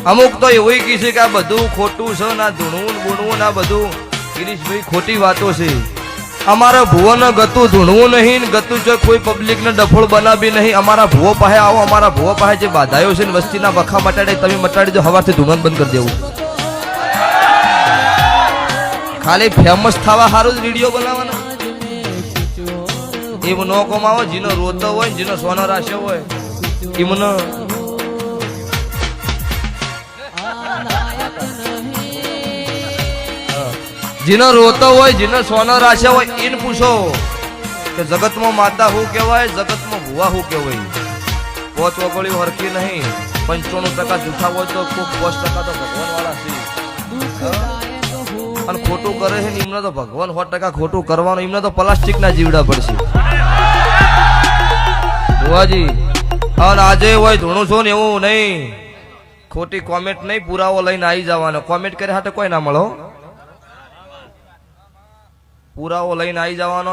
અમુક તો એવું કી છે કે આ બધું ખોટું છે ના ધૂણવું બૂણવું ના બધું ગિરીશભાઈ ખોટી વાતો છે અમારા ભુવોને ગતું ધૂણવું નહીં ગતું જો કોઈ પબ્લિક ને ડફોળ બનાવી નહીં અમારા ભુવો પાસે આવો અમારા ભુવો પાસે જે બાધાયો છે ને વસ્તીના વખા મટાડે તમે મટાડી દો હવારથી ધૂણવાનું બંધ કરી દેવું ખાલી ફેમસ થવા સારું જ વિડીયો બનાવવાનો એવું નો કમાવો જેનો રોતો હોય જેનો સોનો રાખ્યો હોય એમને જેનો રોતો હોય જેનો સોનો રાખ્યો હોય એને પૂછો કે જગતમાં માતા શું કહેવાય જગતમાં ભુવા શું કહેવાય પોચ વગોળી હરકી નહીં 95% જૂઠા હોય તો કોક 5% તો ભગવાન વાળા છે અને ખોટું કરે છે ને એમને તો ભગવાન 100% ખોટું કરવાનું એમને તો પ્લાસ્ટિક ના જીવડા પડશે ભુવાજી અને આજે હોય ધૂણું છો ને એવું નહીં ખોટી કોમેન્ટ નહીં પુરાવો લઈને આવી જવાનો કોમેન્ટ કરે હાટે કોઈ ના મળો પુરાવો લઈને આવી જવાનો